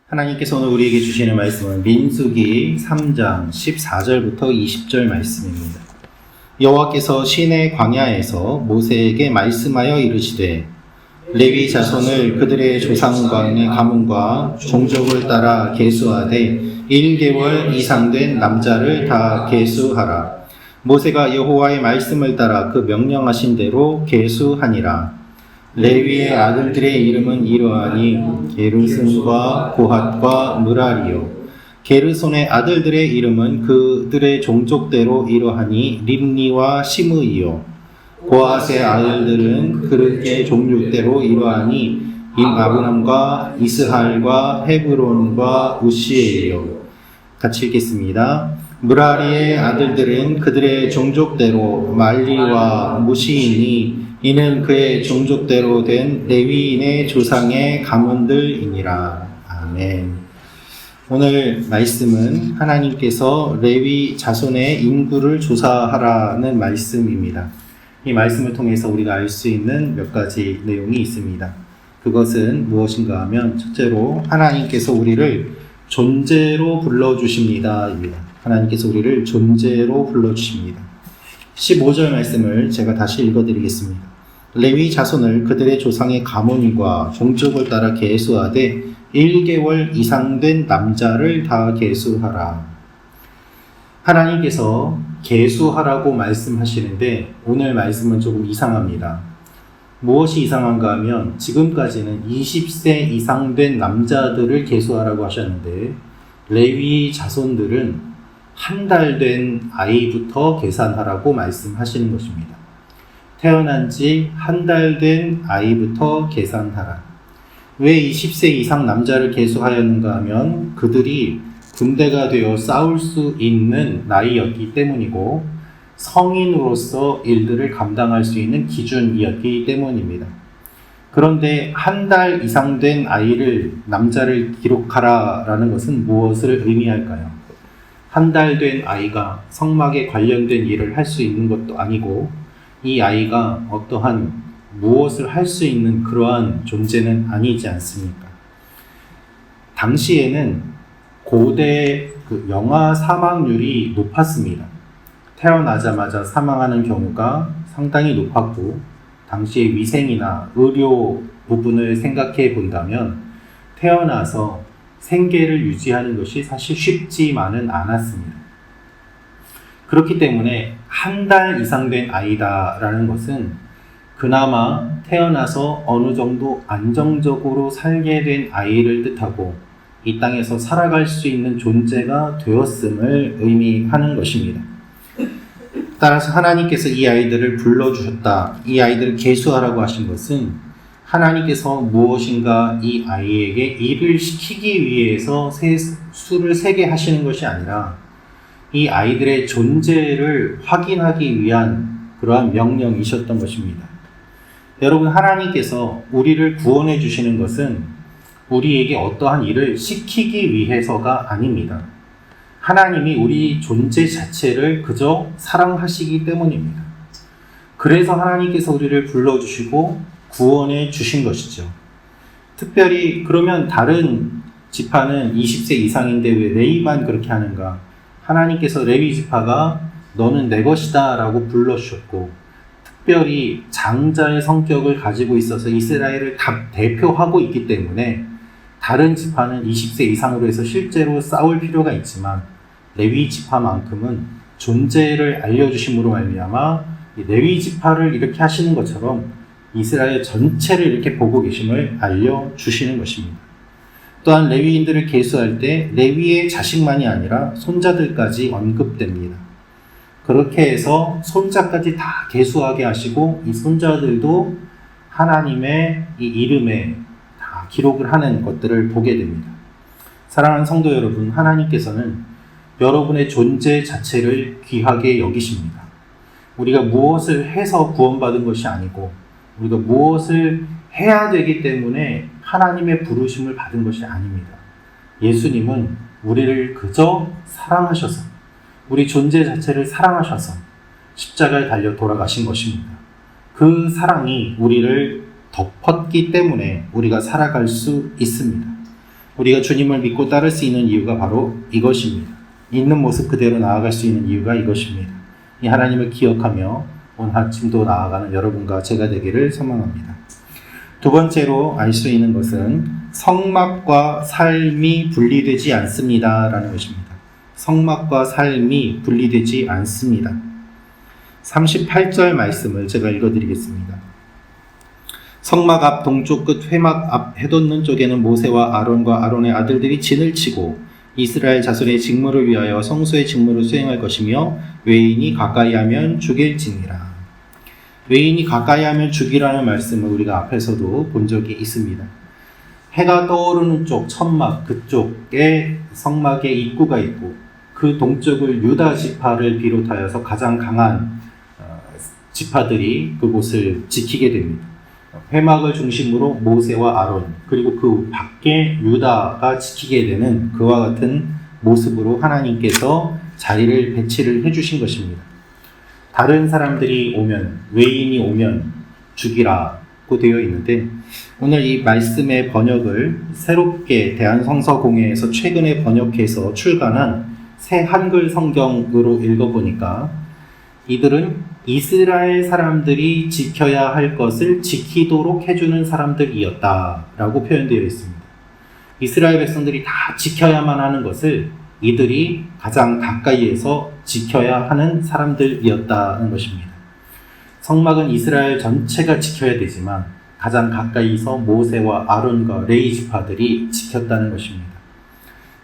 하나님께서 오늘 우리에게 주시는 말씀은 민수기 3장 14절부터 20절 말씀입니다. 여호와께서 시내 광야에서 모세에게 말씀하여 이르시되 레위 자손을 그들의 조상간의 가문과 종족을 따라 계수하되 1개월 이상 된 남자를 다 계수하라. 모세가 여호와의 말씀을 따라 그 명령하신 대로 계수하니라. 레위의 아들들의 이름은 이러하니 게르손과 고핫과 므라리요. 게르손의 아들들의 이름은 그들의 종족대로 이러하니 림니와 시므이요. 고핫의 아들들은 그들의 종족대로 이러하니 아브람과 이스할과 헤브론과 우시에요. 같이 읽겠습니다. 므라리의 아들들은 그들의 종족대로 말리와 무시이니 이는 그의 종족대로 된 레위인의 조상의 가문들이니라. 아멘. 오늘 말씀은 하나님께서 레위 자손의 인구를 조사하라는 말씀입니다. 이 말씀을 통해서 우리가 알 수 있는 몇 가지 내용이 있습니다. 그것은 무엇인가 하면 첫째로 하나님께서 우리를 존재로 불러주십니다. 하나님께서 우리를 존재로 불러주십니다. 15절 말씀을 제가 다시 읽어드리겠습니다. 레위 자손을 그들의 조상의 가문과 종족을 따라 계수하되 1개월 이상 된 남자를 다 계수하라. 하나님께서 계수하라고 말씀하시는데 오늘 말씀은 조금 이상합니다. 무엇이 이상한가 하면 지금까지는 20세 이상 된 남자들을 계수하라고 하셨는데 레위 자손들은 한 달 된 아이부터 계산하라고 말씀하시는 것입니다. 태어난 지 한 달 된 아이부터 계산하라. 왜 20세 이상 남자를 계수하였는가 하면 그들이 군대가 되어 싸울 수 있는 나이였기 때문이고 성인으로서 일들을 감당할 수 있는 기준이었기 때문입니다. 그런데 한 달 이상 된 아이를 남자를 기록하라라는 것은 무엇을 의미할까요? 한 달 된 아이가 성막에 관련된 일을 할 수 있는 것도 아니고 이 아이가 어떠한 무엇을 할 수 있는 그러한 존재는 아니지 않습니까? 당시에는 고대 영아 사망률이 높았습니다. 태어나자마자 사망하는 경우가 상당히 높았고 당시의 위생이나 의료 부분을 생각해 본다면 태어나서 생계를 유지하는 것이 사실 쉽지만은 않았습니다. 그렇기 때문에 한 달 이상 된 아이다라는 것은 그나마 태어나서 어느 정도 안정적으로 살게 된 아이를 뜻하고 이 땅에서 살아갈 수 있는 존재가 되었음을 의미하는 것입니다. 따라서 하나님께서 이 아이들을 불러주셨다, 이 아이들을 계수하라고 하신 것은 하나님께서 무엇인가 이 아이에게 일을 시키기 위해서 수를 세게 하시는 것이 아니라 이 아이들의 존재를 확인하기 위한 그러한 명령이셨던 것입니다. 여러분, 하나님께서 우리를 구원해 주시는 것은 우리에게 어떠한 일을 시키기 위해서가 아닙니다. 하나님이 우리 존재 자체를 그저 사랑하시기 때문입니다. 그래서 하나님께서 우리를 불러주시고 구원해 주신 것이죠. 특별히 그러면 다른 지파는 20세 이상인데 왜 레위만 그렇게 하는가? 하나님께서 레위 지파가 너는 내 것이다 라고 불러주셨고 특별히 장자의 성격을 가지고 있어서 이스라엘을 대표하고 있기 때문에 다른 지파는 20세 이상으로 해서 실제로 싸울 필요가 있지만 레위 지파만큼은 존재를 알려주심으로 말미암아 레위 지파를 이렇게 하시는 것처럼 이스라엘 전체를 이렇게 보고 계심을 알려주시는 것입니다. 또한 레위인들을 계수할 때 레위의 자식만이 아니라 손자들까지 언급됩니다. 그렇게 해서 손자까지 다 계수하게 하시고 이 손자들도 하나님의 이 이름에 다 기록을 하는 것들을 보게 됩니다. 사랑하는 성도 여러분, 하나님께서는 여러분의 존재 자체를 귀하게 여기십니다. 우리가 무엇을 해서 구원받은 것이 아니고 우리가 무엇을 해야 되기 때문에 하나님의 부르심을 받은 것이 아닙니다. 예수님은 우리를 그저 사랑하셔서 우리 존재 자체를 사랑하셔서 십자가에 달려 돌아가신 것입니다. 그 사랑이 우리를 덮었기 때문에 우리가 살아갈 수 있습니다. 우리가 주님을 믿고 따를 수 있는 이유가 바로 이것입니다. 있는 모습 그대로 나아갈 수 있는 이유가 이것입니다. 이 하나님을 기억하며 오늘 아침도 나아가는 여러분과 제가 되기를 소망합니다. 두 번째로 알 수 있는 것은 성막과 삶이 분리되지 않습니다 라는 것입니다. 성막과 삶이 분리되지 않습니다. 38절 말씀을 제가 읽어드리겠습니다. 성막 앞 동쪽 끝 회막 앞 해돋는 쪽에는 모세와 아론과 아론의 아들들이 진을 치고 이스라엘 자손의 직무를 위하여 성소의 직무를 수행할 것이며 외인이 가까이 하면 죽일지니라. 외인이 가까이 하면 죽이라는 말씀을 우리가 앞에서도 본 적이 있습니다. 해가 떠오르는 쪽 천막 그쪽에 성막의 입구가 있고 그 동쪽을 유다 지파를 비롯하여서 가장 강한 지파들이 그곳을 지키게 됩니다. 회막을 중심으로 모세와 아론 그리고 그 밖에 유다가 지키게 되는 그와 같은 모습으로 하나님께서 자리를 배치를 해주신 것입니다. 다른 사람들이 오면 외인이 오면 죽이라고 되어 있는데 오늘 이 말씀의 번역을 새롭게 대한성서공회에서 최근에 번역해서 출간한 새 한글 성경으로 읽어보니까 이들은 이스라엘 사람들이 지켜야 할 것을 지키도록 해주는 사람들이었다라고 표현되어 있습니다. 이스라엘 백성들이 다 지켜야만 하는 것을 이들이 가장 가까이에서 지켜야 하는 사람들이었다는 것입니다. 성막은 이스라엘 전체가 지켜야 되지만 가장 가까이서 모세와 아론과 레위 지파들이 지켰다는 것입니다.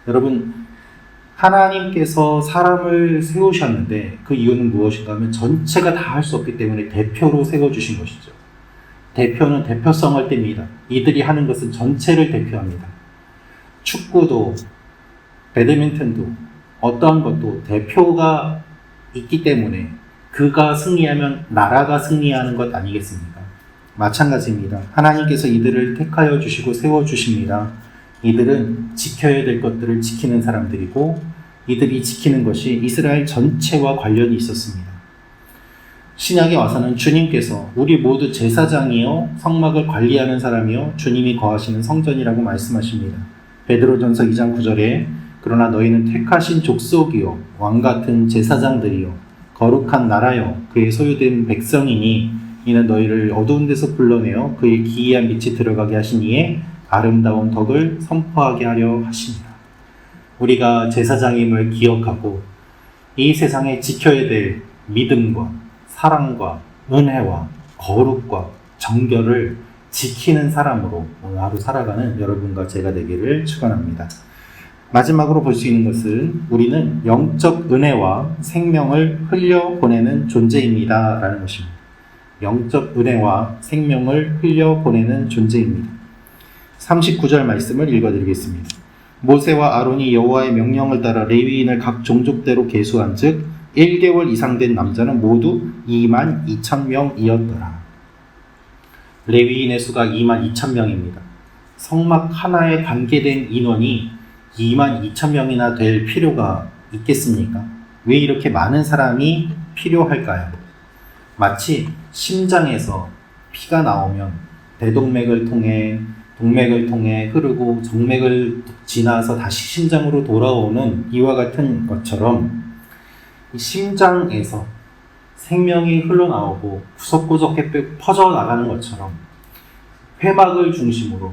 여러분, 하나님께서 사람을 세우셨는데 그 이유는 무엇인가 하면 전체가 다 할 수 없기 때문에 대표로 세워주신 것이죠. 대표는 대표성을 띱니다. 이들이 하는 것은 전체를 대표합니다. 축구도 배드민턴도 어떠한 것도 대표가 있기 때문에 그가 승리하면 나라가 승리하는 것 아니겠습니까? 마찬가지입니다. 하나님께서 이들을 택하여 주시고 세워주십니다. 이들은 지켜야 될 것들을 지키는 사람들이고 이들이 지키는 것이 이스라엘 전체와 관련이 있었습니다. 신약에 와서는 주님께서 우리 모두 제사장이요 성막을 관리하는 사람이요 주님이 거하시는 성전이라고 말씀하십니다. 베드로전서 2장 9절에 그러나 너희는 택하신 족속이요 왕같은 제사장들이요 거룩한 나라요 그의 소유된 백성이니 이는 너희를 어두운 데서 불러내어 그의 기이한 빛이 들어가게 하시니에 아름다운 덕을 선포하게 하려 하십니다. 우리가 제사장임을 기억하고 이 세상에 지켜야 될 믿음과 사랑과 은혜와 거룩과 정결을 지키는 사람으로 오늘 하루 살아가는 여러분과 제가 되기를 축원합니다. 마지막으로 볼 수 있는 것은 우리는 영적 은혜와 생명을 흘려보내는 존재입니다 라는 것입니다. 영적 은혜와 생명을 흘려보내는 존재입니다. 39절 말씀을 읽어드리겠습니다. 모세와 아론이 여호와의 명령을 따라 레위인을 각 종족대로 계수한 즉 1개월 이상 된 남자는 모두 22,000명이었더라. 레위인의 수가 22,000명입니다. 성막 하나에 관계된 인원이 22,000명이나 될 필요가 있겠습니까? 왜 이렇게 많은 사람이 필요할까요? 마치 심장에서 피가 나오면 대동맥을 통해 동맥을 통해 흐르고 정맥을 지나서 다시 심장으로 돌아오는 이와 같은 것처럼 심장에서 생명이 흘러나오고 구석구석에 퍼져나가는 것처럼 회막을 중심으로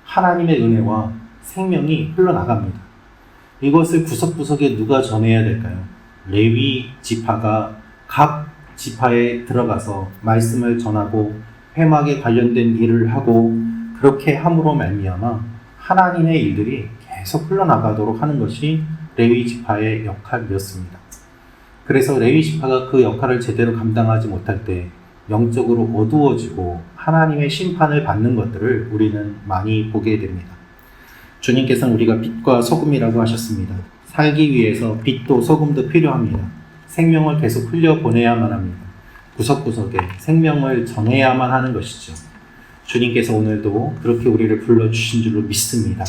하나님의 은혜와 생명이 흘러나갑니다. 이것을 구석구석에 누가 전해야 될까요? 레위 지파가 각 지파에 들어가서 말씀을 전하고 회막에 관련된 일을 하고 그렇게 함으로 말미암아 하나님의 일들이 계속 흘러나가도록 하는 것이 레위 지파의 역할이었습니다. 그래서 레위 지파가 그 역할을 제대로 감당하지 못할 때 영적으로 어두워지고 하나님의 심판을 받는 것들을 우리는 많이 보게 됩니다. 주님께서는 우리가 빛과 소금이라고 하셨습니다. 살기 위해서 빛도 소금도 필요합니다. 생명을 계속 흘려보내야만 합니다. 구석구석에 생명을 전해야만 하는 것이죠. 주님께서 오늘도 그렇게 우리를 불러주신 줄로 믿습니다.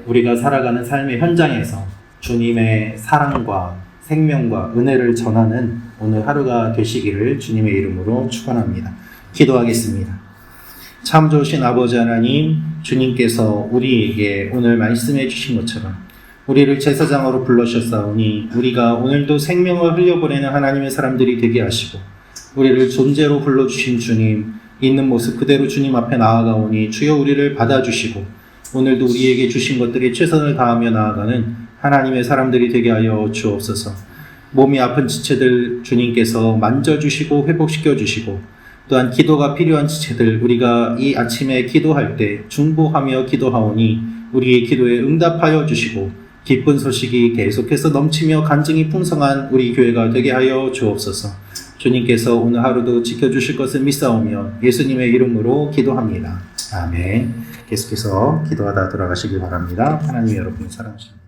우리가 살아가는 삶의 현장에서 주님의 사랑과 생명과 은혜를 전하는 오늘 하루가 되시기를 주님의 이름으로 축원합니다. 기도하겠습니다. 참 좋으신 아버지 하나님, 주님께서 우리에게 오늘 말씀해 주신 것처럼 우리를 제사장으로 불러주셨사오니 우리가 오늘도 생명을 흘려보내는 하나님의 사람들이 되게 하시고 우리를 존재로 불러주신 주님 있는 모습 그대로 주님 앞에 나아가오니 주여 우리를 받아주시고 오늘도 우리에게 주신 것들에 최선을 다하며 나아가는 하나님의 사람들이 되게 하여 주옵소서. 몸이 아픈 지체들 주님께서 만져주시고 회복시켜주시고 또한 기도가 필요한 지체들 우리가 이 아침에 기도할 때 중보하며 기도하오니 우리의 기도에 응답하여 주시고 기쁜 소식이 계속해서 넘치며 간증이 풍성한 우리 교회가 되게 하여 주옵소서. 주님께서 오늘 하루도 지켜주실 것을 믿사오며 예수님의 이름으로 기도합니다. 아멘. 계속해서 기도하다 돌아가시기 바랍니다. 하나님 여러분을 사랑하십니다.